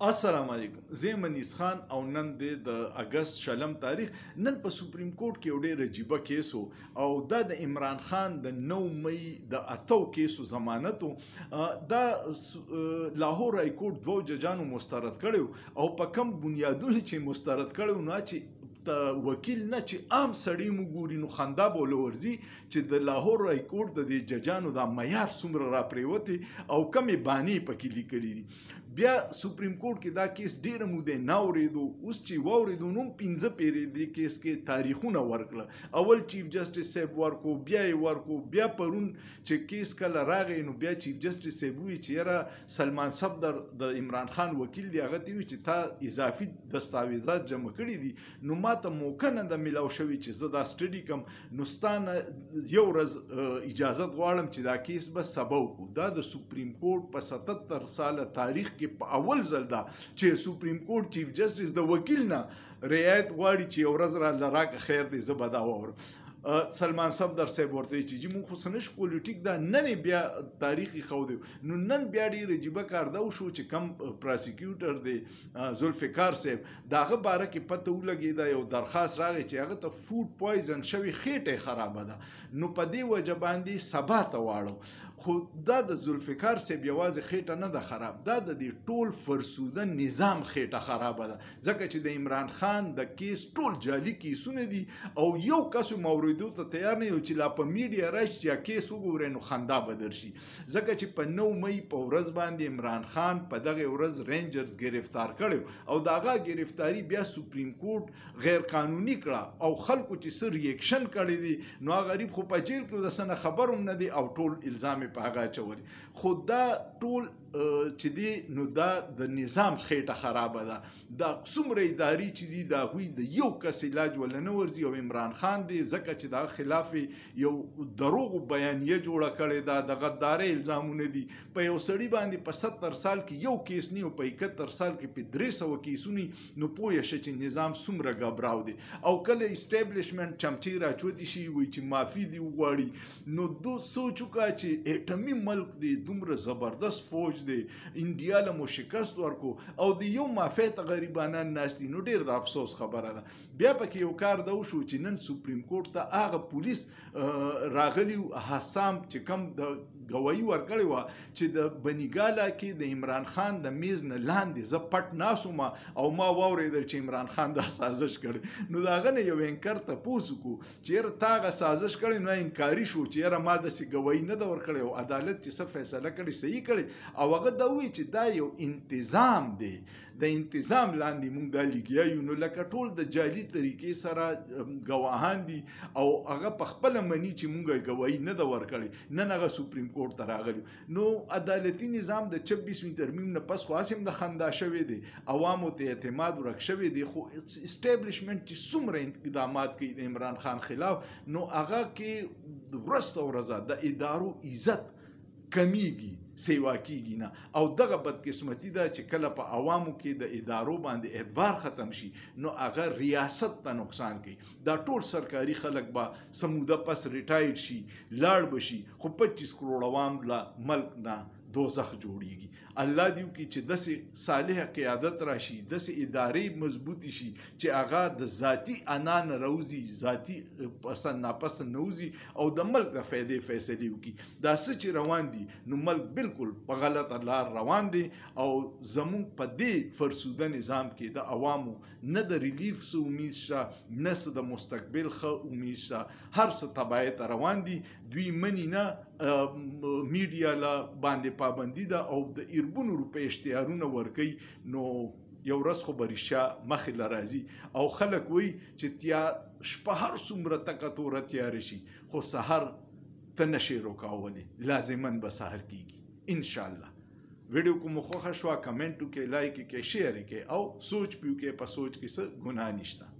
السلام علیکم زه منیس خان او نن د اگست شلم تاریخ نن په سپریم کورټ کې یو ډېر عجیبه کیس او دا د عمران خان د 9 مئی د اتو کیسو ضمانت دا لاهور های کورټ دوه ججانو مسترد کړو او په کوم بنیادونو چې مسترد کړو نه چې وکیل نه چې عام سړی مو ګوري نو خندا به ورځي چې د لاهور های کورټ د ججانو دا معیار څومره را پریوتي او کمې بانې پکې لیکلي دي بیا سپریم کورټ کې دا کیس ډیره موده نه اورېدو اوس چې واورېدو نو 15 پیرې دې کیس کې تاریخونه ورکړه اول چیف جسټس صاحب ورکو بیا یې ورکو بیا پرون چې کیس کله راغی نو بیا چیف جسټس صاحب وی چې یاره سلمان صفدر د عمران خان وکیل دی هغه ته وی چې تا اضافي دستاویزات جمع کړي دي نو ما ته موقع نه د ملاو شوی چې زه دا سټډي کوم نو ستانه یو ورځ اجازه غواړم چې دا کیس به سبا وکړو دا د سپریم کورټ په 77 ساله تاریخ کې په اول ځل دا چې سپریم کورټ چیف جسټس د وکیل نه رعایت غواړي چې یو ورځ را راکه خیر دی زه به دا واورم سلمان صفدر صاحب ورته چې موږ خو څه نشو کولی ټیک دا نن بیا تاریخي ښودی نو نن بیا ډېر عجیبه کار دا وشو چې کم پراسیکیوټر دی ذوالفقار صاحب د هغه باره کې پته ولګېده یو درخواست راغی چې هغه ته فوډ پویزن شوي خېټه خرابه ده نو په دې وجه باندې سبا ته واړو خو دا د ذوالفقار صاحب یوازې خېټه نه ده خراب دا د دې ټول فرسوده نظام خېټه خرابه ده ځکه چې د عمران خان د کیس ټول جعلي کیسونه دي او یو کس مورد دو ته تیار نه یو چې لا په میډیا راشي چې کیس وګورئ نو خندا به درشي ځکه چې په 9 مئی په ورځ باندې عمران خان په دغه ورځ رینجرز گرفتار کړو او دغه گرفتاری بیا سپریم کورټ غیر قانوني کړه او خلکو چې سر ریاکشن کړی دي نو غریب خو په جیل کې د سنه خبروم نه دی او ټول الزام په هغه چوري خو دا ټول چې دی نو دا د نظام خېټه خرابه ده دا څومره اداري چې دي دا غوی د یو کس علاج ولنه ورځي او عمران خان دی ځکه چې دا خلاف یو دروغ بیانیه جوړه کړې ده د غدارۍ الزامونه دي په یو سړي باندې په 70 سال کې یو کیس نه او په 71 سال کې په 300 کیسونه نو پوه شي چې نظام څومره غبراو دي او کله اسټابلیشمنت چمچي راچوتي شي وي چې معافي دی وغواړي نو دو سوچو کا چې اټمي ملک دی دومره زبردست فوج دی انډیا له مو شکست ورکو او د یو مافیت غریبانان ناشتي نو ډیر د افسوس خبره ده بیا پکې یو کار دا وشو چې نن سپریم کورټ ته هغه پولیس راغلی حسام چې کم د گواهی ورکړی وه چې د بنیګالا کې د عمران خان د میز نه لاندې زه پټ ناسوم او ما واورېدل چې عمران خان دا سازش کړی نو د هغه نه یو انکر تپوس وکړو چې یاره تا هغه سازش کړی نو انکاري شو چې یاره ما داسې گواهی نه ده ورکړی او عدالت چې څه فیصله کړې صحیح کړی او هغه دا وایي چې دا یو انتظام دی د انتظام لاندې موږ دا لګیا یو نو لکه ټول د جعلي طریقې سره ګواهان دي او هغه په خپله مني چې موږ ګواهي نه ده ورکړې نن هغه سپریم کورټ ته راغلی نو عدالتي نظام د 26 ترمیم نه پس خو هسې هم د خندا شوی دی عوامو ته اعتماد ورک شوی دی خو اسټابلیشمنټ چې څومره اقدامات کوي د عمران خان خلاف نو هغه کې ورځ ورځه د ادارو عزت کمیږي سیوا کیږي نه او دغه بدقسمتي ده چې کله په عوامو کې د ادارو باندې اعتبار ختم شي نو هغه ریاست ته نقصان کوي دا ټول سرکاري خلک به سموده پس ریټایر شي لاړ به شي خو 25 کروڑ عوام له ملک نه دوزخ جوړیږي الله دیو کې چې داسې صالح قیادت راشي داسې ادارې مضبوطی شي چې هغه د ذاتي انا نه راوځي ذاتي پسند ناپسند نه وځي او د ملک د فایدې فیصلې وکړي دا څه چې روان دي نو ملک بالکل په غلطه لار روان دي او زموږ په دې فرسوده نظام کې د عوامو نه د ریلیف څه امید شته نه څه د مستقبل ښه امید شته هر څه تباهۍ ته روان دي دوی مني نه میډیا له باندې پابندي ده او د اربونو روپۍ اشتهارونه ورکوي نو یو ورځ خو به ریښه مخې له راځي او خلک وایي چې شپه هر څومره تکه توره تیاره شي خو سحر ته نشي روکولی لازما به سحر کیږي انشاءالله ویډیو کو مو خوښه شوه کمنټ وکړئ لایک یې کړئ شیر یې کړئ او سوچ پې وکړئ په سوچ کې څه ګناه نشته